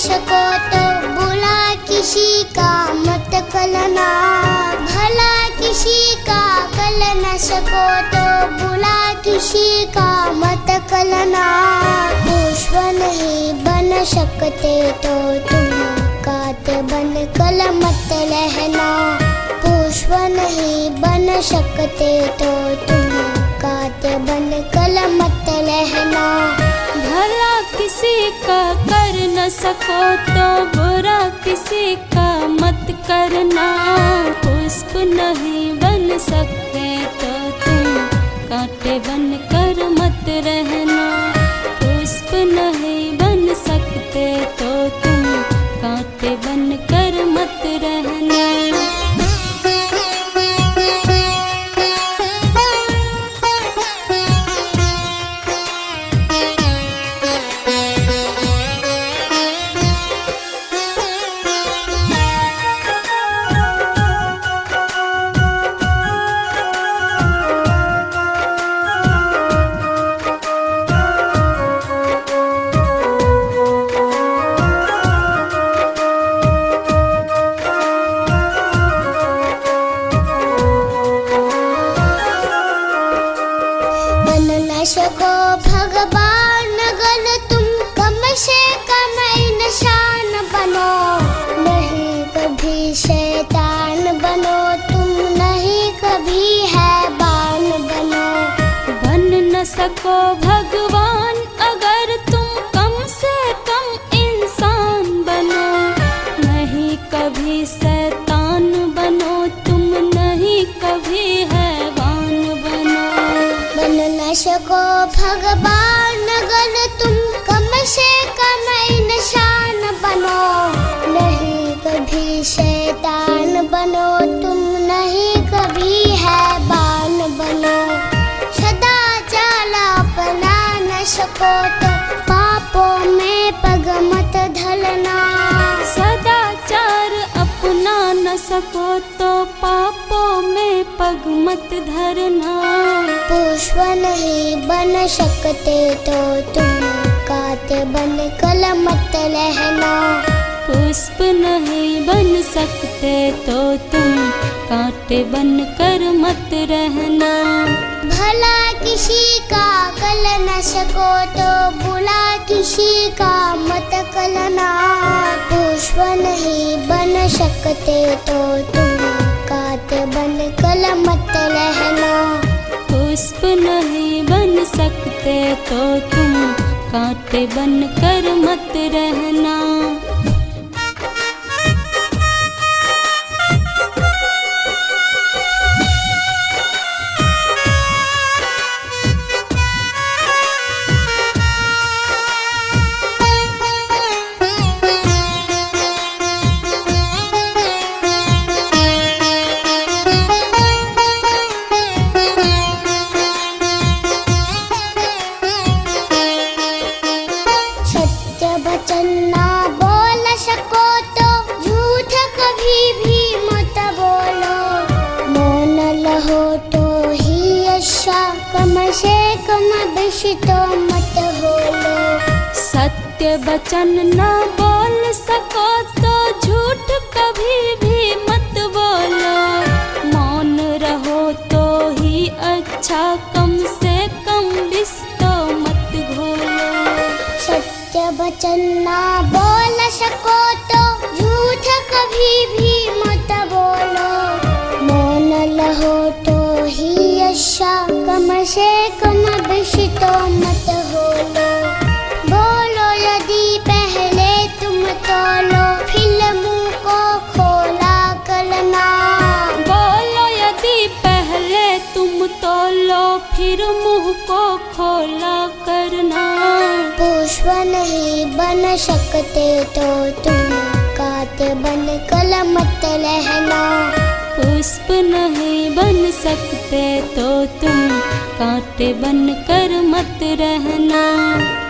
सको तो बुरा किसी का मत करना। भला किसी का कर न सको तो बुरा किसी का मत करना। पुष्प नहीं बन सकते तो तुम कांटे बन कर मत रहना। पुष्प नहीं बन सकते तो तुम कांटे बन कर मत रहना। भला किसी का कर न सको तो बुरा किसी का मत करना। पुष्प नहीं बन सकते तो तुम कांटे बन कर मत रहना। पुष्प नहीं बन सकते तो तुम कांटे बन कर मत रहना। सको भगवान अगर तुम कम से कम इंसान बनो। नहीं कभी शैतान बनो तुम, नहीं कभी हैवान बनो। बन न सको भगवान अगर तुम कम से कम इंसान बनो। नहीं कभी शैतान बनो तुम, नहीं कभी हैवान बनो। बन न सको भगवान अगर तुम कम से कम इंसान बनो। नहीं कभी शैतान बनो तुम, नहीं कभी हैवान बनो। सदाचार अपना न सको तो पापों में पग मत धरना। सदाचार अपना न सको तो पापों में पग मत धरना। पुष्प नहीं बन सकते तो तुम कांटे बन कर मत रहना। पुष्प नहीं बन सकते तो तुम कांटे बन कर मत रहना। भला किसी का कर न सको तो बुरा किसी का मत करना। पुष्प नहीं बन सकते तो तुम कांटे बन कर मत रहना। पुष्प नहीं बन सकते तो तुम कांटे बन कर मत रहना। वचन ना बोल सको तो झूठ कभी भी मत बोलो। मौन रहो तो ही अच्छा, कम से कम बेशी तो मत बोलो। सत्य वचन न बोल सको तो झूठ कभी भी मत बोलो। मौन रहो तो ही अच्छा, कम से कम विष तो मत घोलो। सत्य वचन ना बोल सको तो झूठ कभी भी मत बोलो। मौन रहो तो ही अच्छा, कम से कम विष तो मत बोलो। बोलो यदि पहले तुम तोलो, फिर मुंह को खोला करना। बोलो यदि पहले तुम तोलो, फिर मुंह को खोला करना। पुष्प नहीं बन सकते तो तुम कांटे बन कर मत रहना। पुष्प नहीं बन सकते तो तुम कांटे बन कर मत रहना।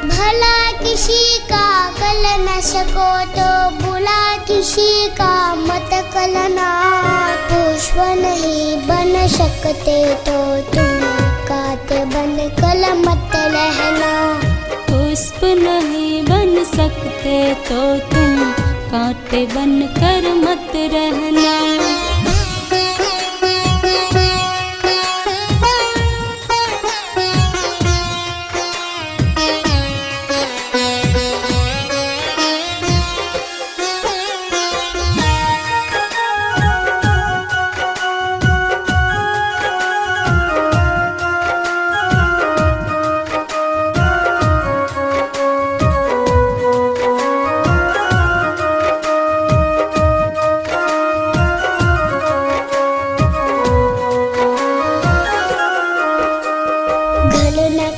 भला किसी का कर न सको तो बुरा किसी का मत करना। पुष्प नहीं बन सकते तो तुम कांटे बन कर मत रहना। पुष्प नहीं बन सकते तो तुम कांटे बन कर मत रहना।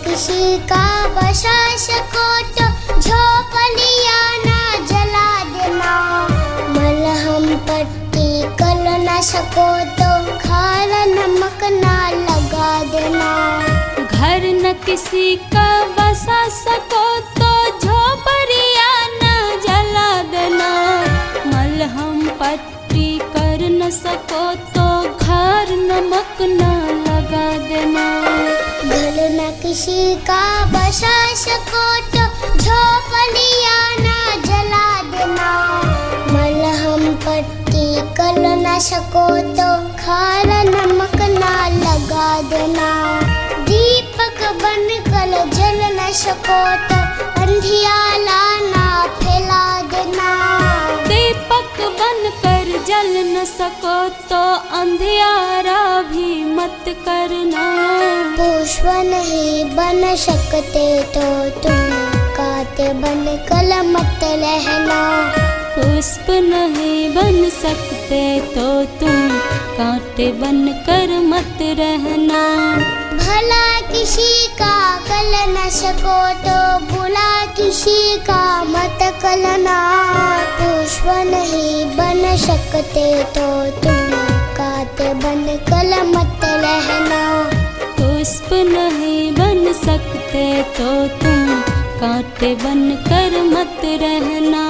किसी का बसा सको तो झोपड़ियाँ ना जला देना, मलहम पट्टी कर ना सको तो खारा नमक ना लगा देना। घर न किसी का बसा सको तो झोपड़ियाँ ना जला देना, मलहम पट्टी कर न सको तो घर नमक ना लगा देना। घर न किसी का बसा सको तो झोपड़ियाँ ना जला देना, मलहम पट्टी कर न सको तो खारा नमक ना लगा देना। दीपक बन कर जल न सको तो अंधियारा ना फैला देना। दीपक बन कर जल न सको तो अंधियारा भी मत करना। पुष्प नहीं बन सकते तो तुम कांटे बन कर मत रहना। पुष्प नहीं बन सकते तो तुम कांटे बन कर मत रहना। भला किसी का कर न सको तो बुरा किसी का मत करना। पुष्प नहीं बन सकते तो तुम कांटे बन कर मत रहना। पुष्प नहीं बन सकते तो तुम कांटे बन कर मत रहना।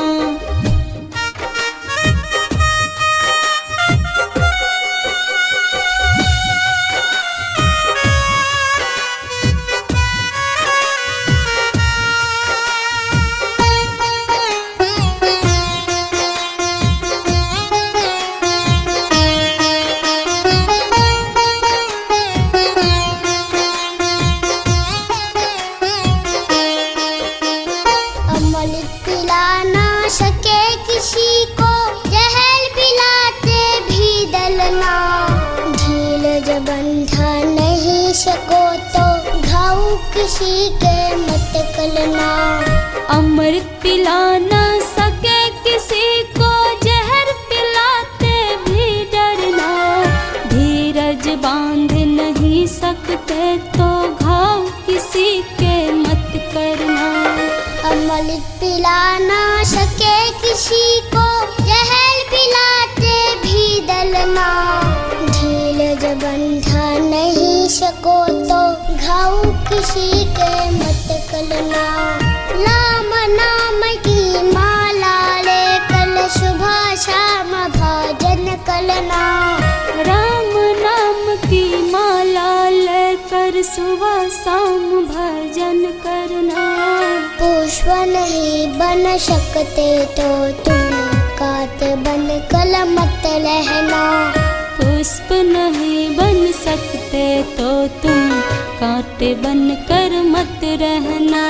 अमृत पिला ना सके किसी को, जहर पिलाते भी डलना। धीरज बंधा नहीं सको तो घाव किसी के मत करना। अमृत पिला न सके किसी को, जहर पिलाते भी डरना। धीरज बांध नहीं सकते तो घाव किसी के मत करना। अमृत पिला ना सके किसी को, जहर पिलाते भी डलना। धीरज बंधा नहीं सको तो घाव किसी के मत करना। राम नाम की माला लेकर सुबह शाम भजन करना। राम नाम की माला लेकर सुबह शाम भजन करना। पुष्प नहीं बन सकते तो तुम कांटे बन कर मत रहना। पुष्प नहीं बन सकते तो तुम कांटे बन कर मत रहना।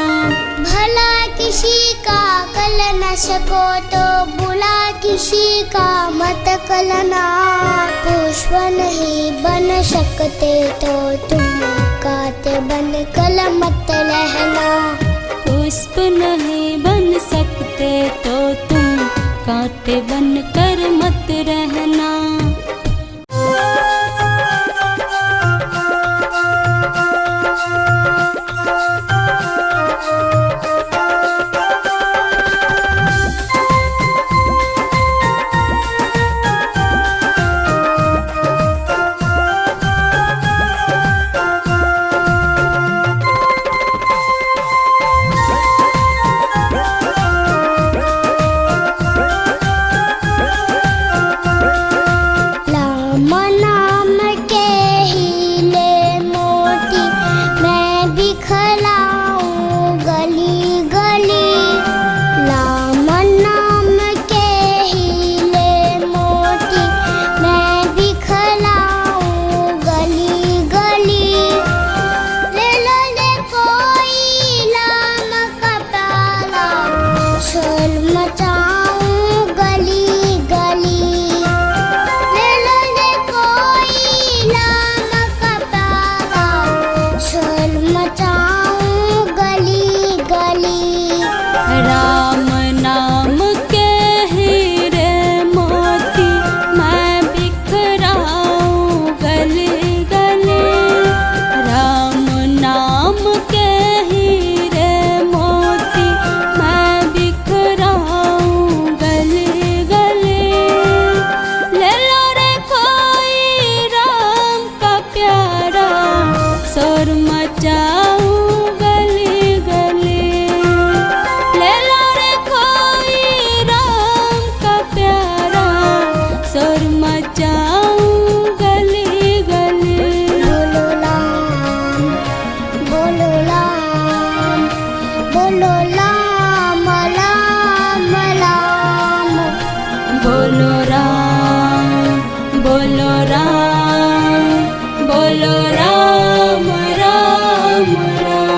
भला किसी का कर न सको तो बुरा किसी का मत करना। पुष्प नहीं बन सकते तो तुम कांटे बन कर मत रहना। पुष्प नहीं बन सकते तो तुम कांटे बन कर मत रहना। बोलो राम राम राम।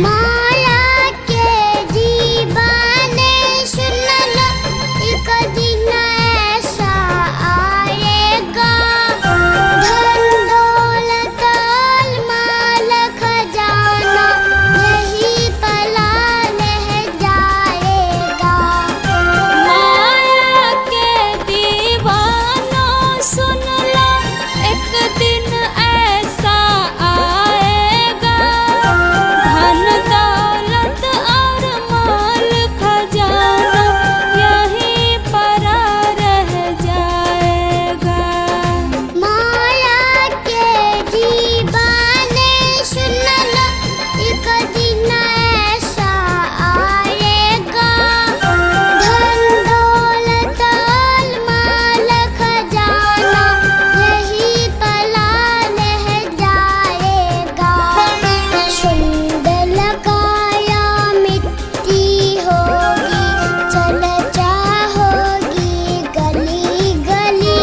माया के दीवाने सुन लो, एक दिन ऐसा आएगा, धन दौलत और माल खजाना यही पला रह जाएगा। माया के दीवानों सुन लो, एक दिन ऐसा आएगा, धन दौलत और माल खजाना यहीं पड़ा रह जाएगा। माया के दीवाने सुन लो, एक दिन ऐसा आएगा, धन दौलत और माल खजाना यही पला रह जाएगा। सुंदर काया मिट्टी होगी, चर्चा होगी गली गली।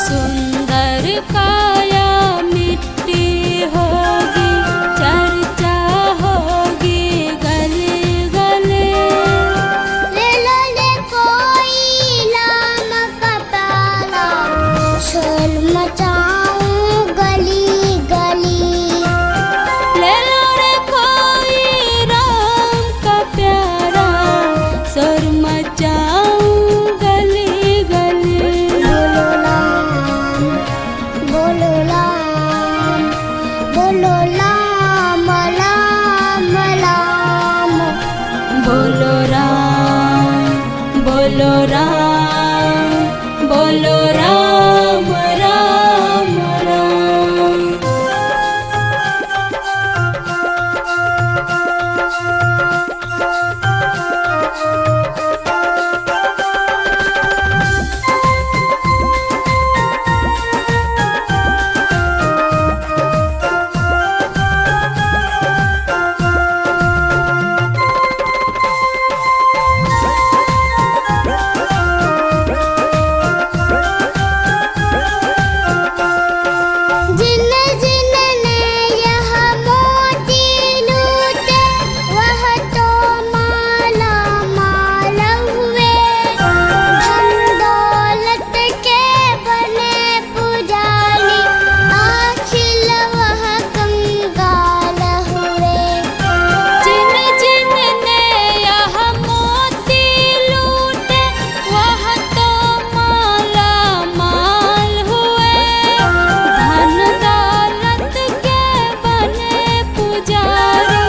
सुंदर काया मिट्टी होगी, चर्चा होगी गली गली। ले लो ले कोई लाम का प्याला, शोर मचाऊं गली गली। ले लो रे कोई राम का प्यारा, सुर मचाऊं गली गली। बोलो राम, बोलो राम, बोलो राम राम राम। बोलो राम, बोलो राम, बोलो राम राम राम। जिन जिन ने यह मोती लूटे, वह तो माला माल हुए, धन दौलत के बने पुजारी, आखिर वह कंगाल हुए। जिन जिन ने यह मोती लूटे, वह तो माला माल हुए, धन दौलत के बने पुजारी,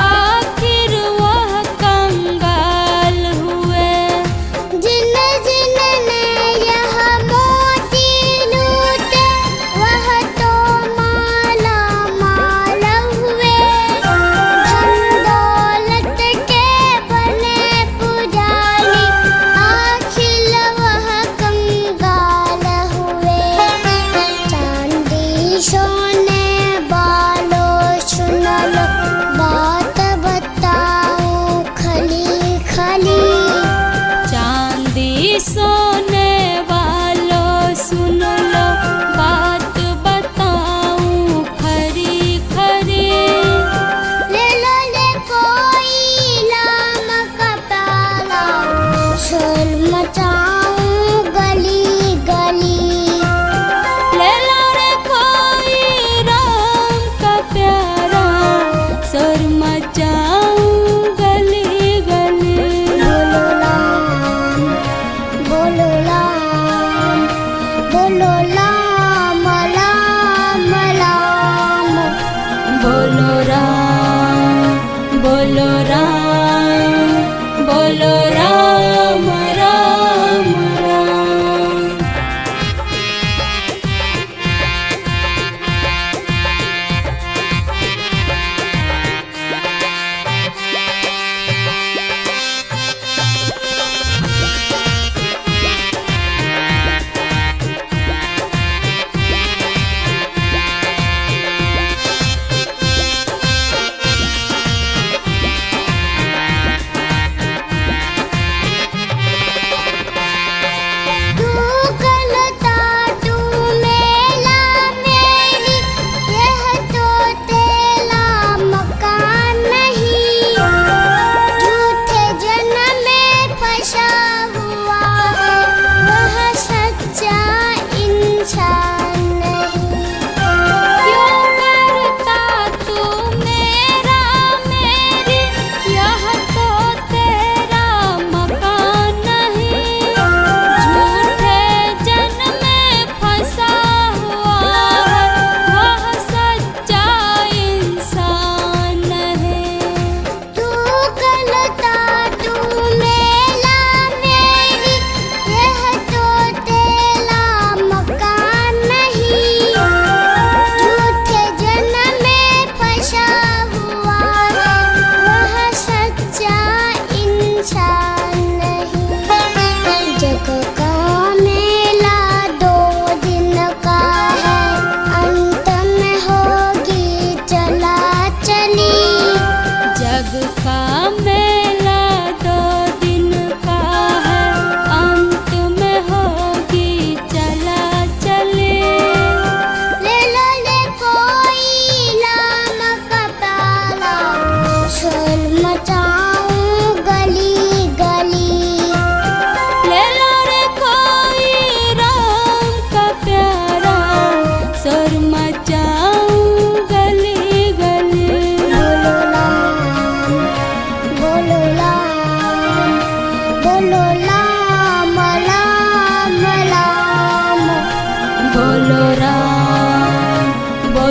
आखिर वह कंगाल हुए। जिन जिन ने यह मोती लूटे, वह तो माला माल हुए, धन दौलत के बने पुजारी, आखिर वह कंगाल हुए। चांदी सोने वालों सुन लो, बात बताऊं खली खली। चांदी सोने वालों सुन लो, बात बताऊं खरी खरी। ले लो ले कोई लाम का प्याला, शोर मचाऊं गली गली। ले लो रे कोई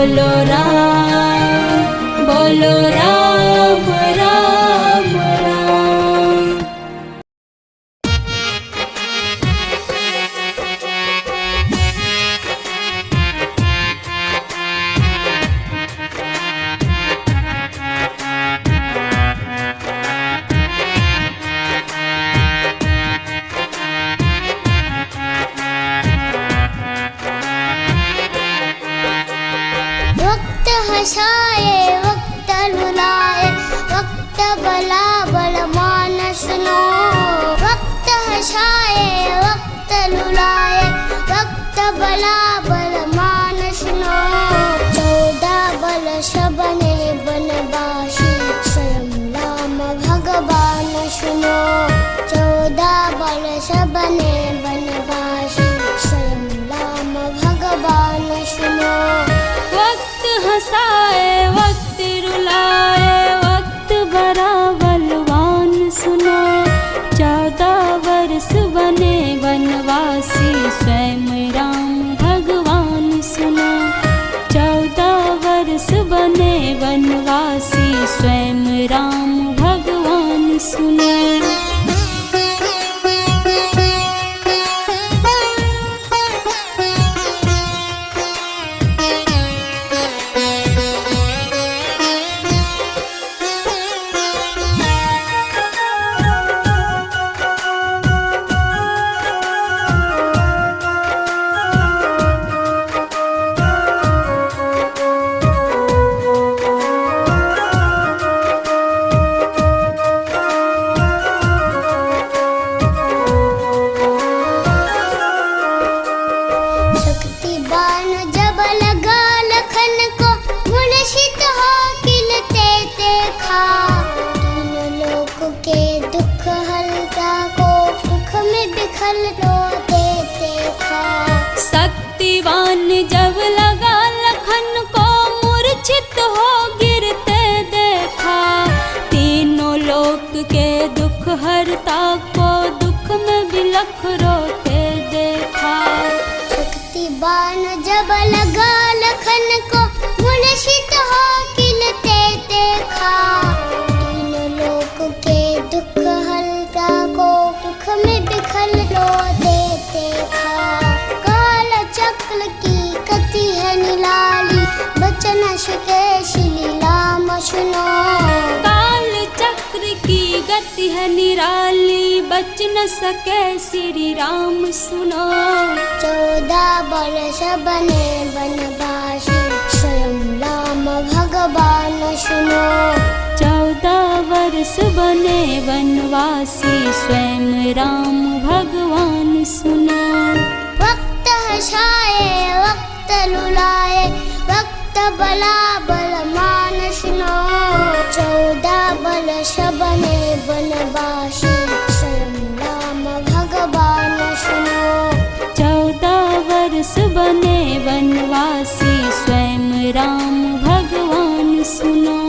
बोलो राम, बोलो राम राम राम। वक्त हंसाए वक्त रुलाए वक्त भला भला मान सुनो। वक्त हंसाए वक्त रुलाए वक्त भला भला मान सुनो। 14 वर्ष बने बनवासी स्वयं राम भगवान सुनो। 14 वर्ष बने बनवासी स्वयं राम भगवान सुनो। वक्त हंसाए वक्त रुलाए वक्त बड़ा बलवान सुनो। 14 वर्ष बने वनवासी स्वयं राम भगवान सुनो। 14 वर्ष बने वनवासी स्वयं राम भगवान सुनो। शक्तिबान जब लगा लखन को मूर्छित हो खिलते देखा। 3 लोक के दुख हल्का को दुख में बिखर रोते देखा। शक्तिवान जब लगा लखन को मूर्छित हो गिरते देखा। 3 लोक के दुख हरता को दुख में बिलख रोते देखा। शक्तिबान जब लगा लखन को मूर्छित हो खिलते देखा। 3 लोक के दुख हल्का को दुख में बिखर रोते देखा। काल चक्र की गति है निराली बचन सके श्री राम सुनो। काल चक्र की गति है निराली बच न सके श्री राम सुनो। 14 वर्ष बने बनवासी स्वयं राम भगवान सुनो। 14 वर्ष बने वनवासी स्वयं राम भगवान सुनो। वक्त हंसाए वक्त रुलाए वक्त भला भला मान सुनो। 14 वर्ष बने बनवासी स्वयं राम भगवान सुनो। 14 वर्ष बने वनवासी स्वयं राम भगवान सुनो।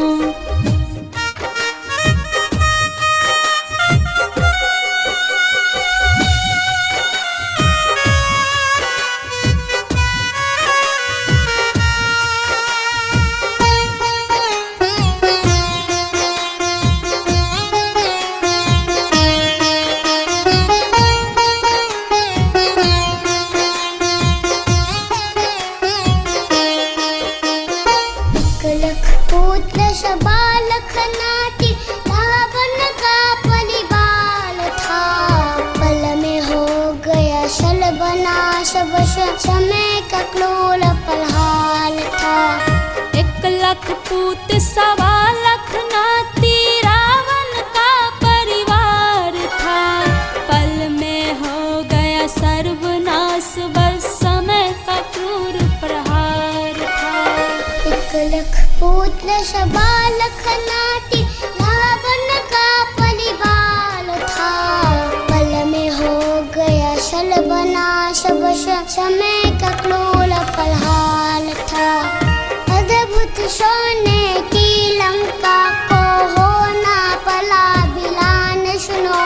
पुत्र शबालख नाटी रावण का परिवार था। पल में हो गया सर्वनाश बस समय का क्रूर प्रहार था। 1 लाख पूत 1.25 लाख नाती रावण का परिवार था। पल में हो गया सर्वनाश बस समय का क्रूर प्रहार था। 1 लाख पुत्र 1.25 लाख नाटी रावण का परिवार था। पल में हो गया सर्वनाश बस समय का क्रूर प्रहार था। अद्भुत सोने की लंका को होना पला बिलान सुनो।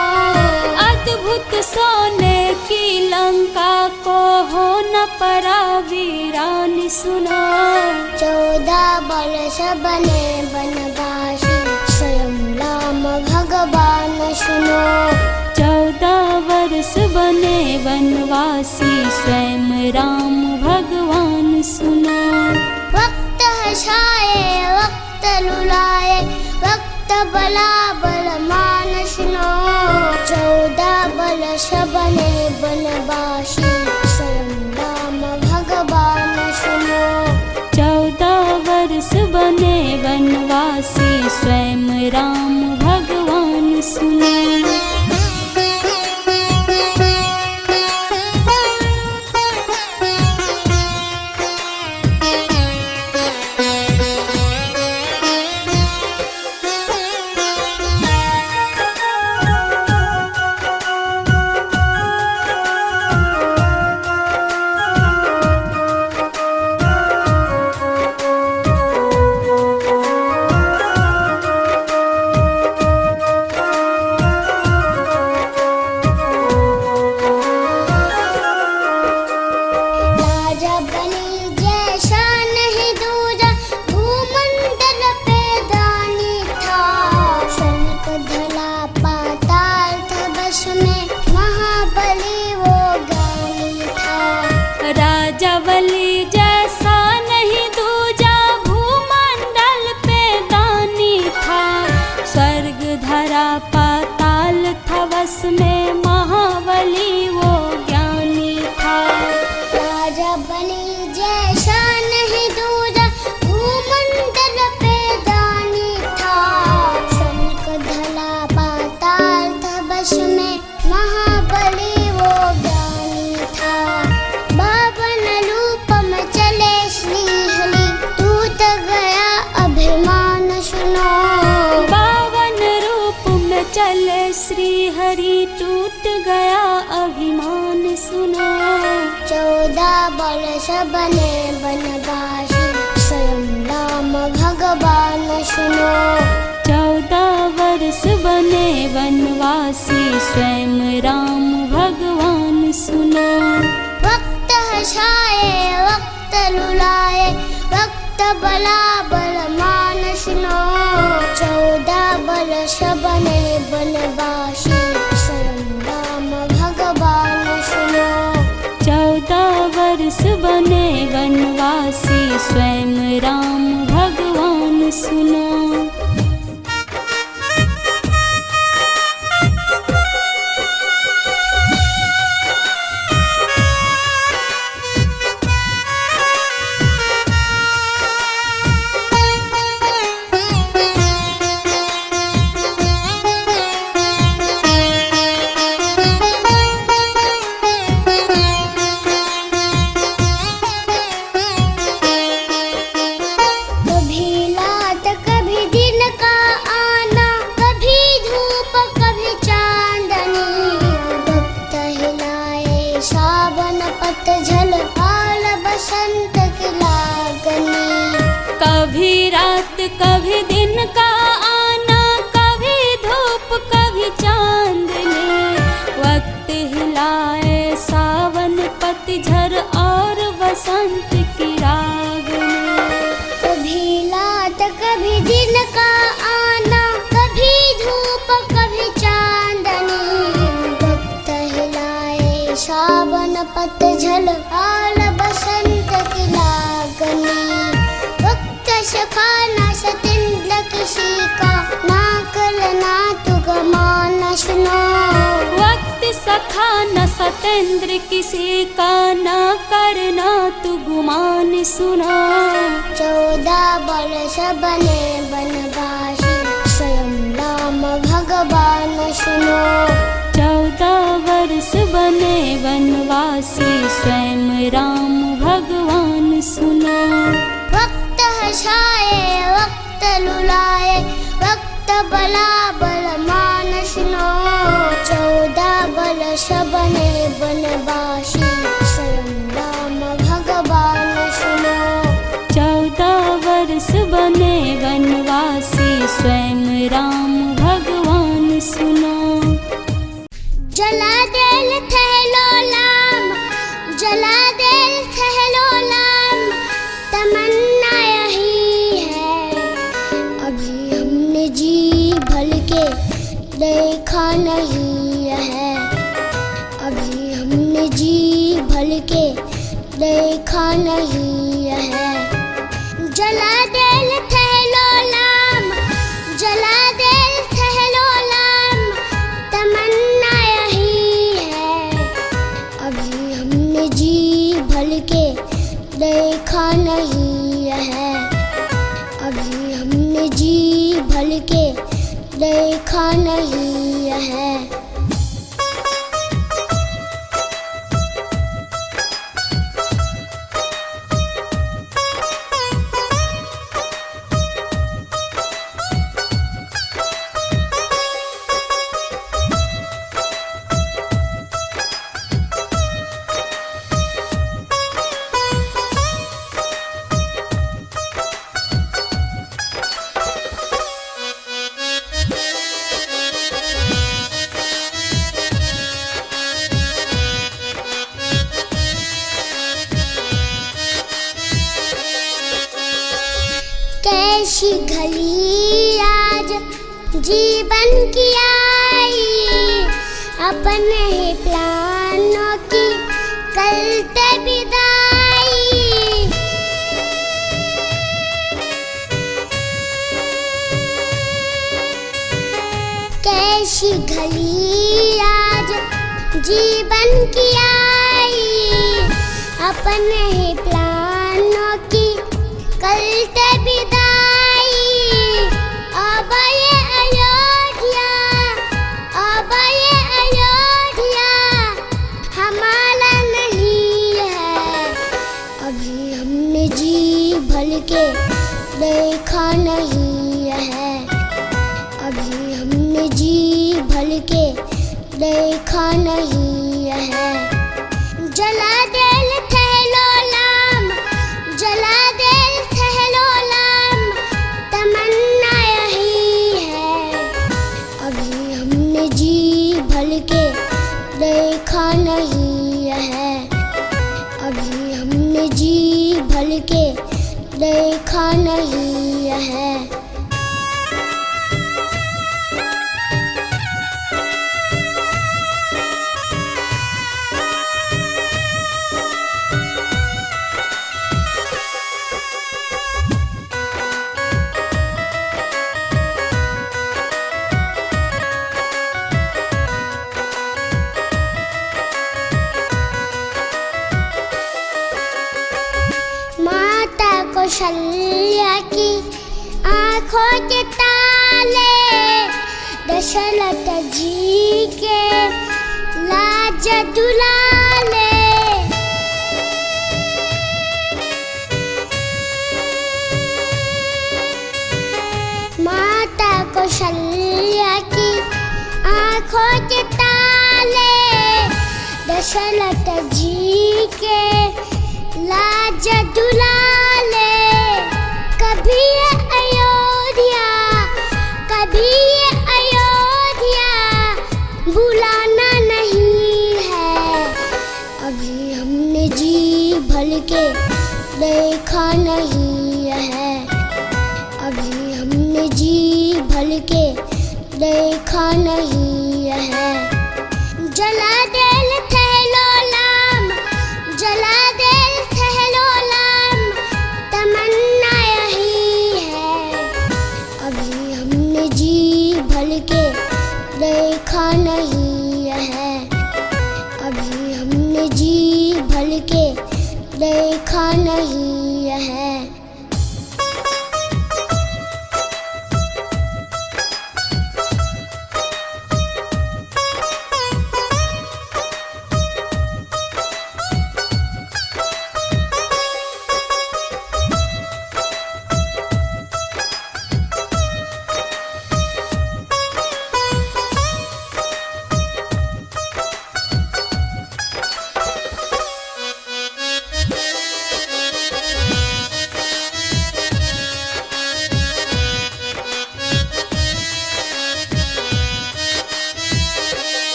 अद्भुत सोने की लंका को हो न परा वीरान सुनो। बरस बने बनवासी स्वयं राम भगवान सुनो। 14 वर्ष बने वनवासी स्वयं राम भगवान सुनो। वक्त हसाए वक्त रुलाए वक्त बला बलवान सुनो। 14 वर्ष बने बनवासी स्वयं राम भगवान सुनो। 14 वर्ष बने वनवासी स्वयं राम भगवान सुनो। राजा बलि जैसा नहीं दूजा भूमंडल पे दानी था। स्वर्ग धरा पाताल था बस में महाबली वो ज्ञानी था। राजा बलि जैसा नहीं दूजा भूमंडल पे दानी था। स्वर्ग धरा पाताल था बस में महाबली वो ज्ञानी था। चले श्री हरि टूट गया अभिमान सुनो। 14 वर्ष बने बनवासी स्वयं राम भगवान सुनो। 14 वर्ष बने वनवासी स्वयं राम भगवान सुनो। वक्त हसाए वक्त रुलाए वक्त बला बलवान सुनो। 14 वर्ष बने बनवासी स्वयं राम भगवान सुनो। 14 वर्ष बने वनवासी स्वयं राम भगवान सुनो। कभी रात कभी दिन का आना कभी धूप कभी चांदनी। वक्त हिलाए सावन पतझड़ और बसंत की रागनी। कभी रात कभी दिन का आना कभी धूप कभी चांदनी। वक्त हिलाए सावन पतझड़ और बसंत की रागनी। सखा न सतेंद्र किसी का ना करना तू गुमान सुनो। वक्त सखा न सतेंद्र किसी का ना करना तू गुमान सुनो। 14 वर्ष बने बनवासी स्वयं राम भगवान सुनो। 14 वर्ष बने वनवासी स्वयं राम भगवान सुनो। वक्त हसाए वक्त रुलाए वक्त बला बलवान सुनो। 14 वर्ष बने बनवासी स्वयं राम भगवान सुनो। 14 वर्ष बने वनवासी स्वयं राम भगवान सुनो। जला दिल थैलो लाम जला दिल थैलो लाम तमन्ना यही है के देखा नहीं है। जला दिल थैलो लाम, जला दिल थैलो लाम, तमन्ना यही है। अभी हमने जी भर के देखा नहीं है। अभी हमने जी भर के देखा नहीं है। कैसी घड़ी आज जीवन की आई, अपने ही प्लानों की करते विदाई। कैसी घड़ी आज जीवन की आई, अपने ही प्लानों की करते विदाई। अब ये अयोध्या, अब ये अयोध्या हमारा नहीं है। अभी हमने जी भर के देखा नहीं है। अभी हमने जी भर के देखा नहीं है। जला दिल थैलो लाम, जला दिल थैलो लाम, तमन्ना यही है। अभी हमने जी भर के देखा नहीं है। अभी हमने जी भर के देखा नहीं है। माता कौशल्या की आँखों के ताले, दशरथ जी के लाज दुलाले। माता कौशल्या की आँखों के ताले, दशरथ जी के लाज दुलाले। कभी ये अयोध्या, कभी ये अयोध्या बुलाना नहीं है। अभी हमने जी भर के देखा नहीं है। अभी हमने जी भर के देखा नहीं है। जला दिल थैलो लाम, जला दिल थैलो लाम, तमन्ना यही है। अभी हमने जी भर के देखा नहीं है। अभी हमने जी भर के देखा नहीं है।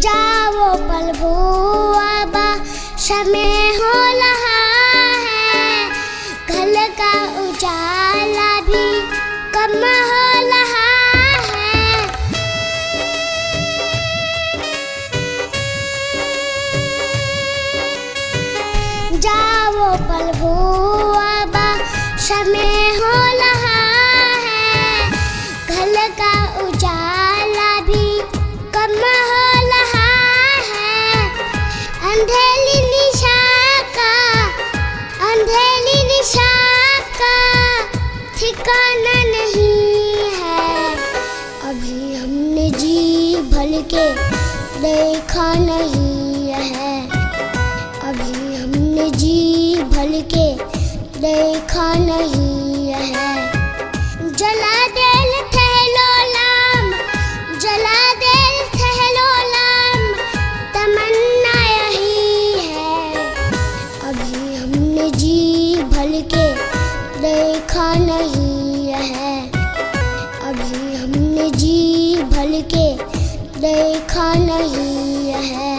जाओ प्रभु अब समय हो रहा है, घर का उजाला भी कम हो रहा है। ठिकाना नहीं है। अभी हमने जी भर के देखा नहीं है। अभी हमने जी भर के देखा नहीं है। जला दिल थैलो लाम, जला दिल थैलो लाम, तमन्ना यही है। अभी हमने जी भर के देखा नहीं है। अभी हमने जी भर के देखा नहीं है।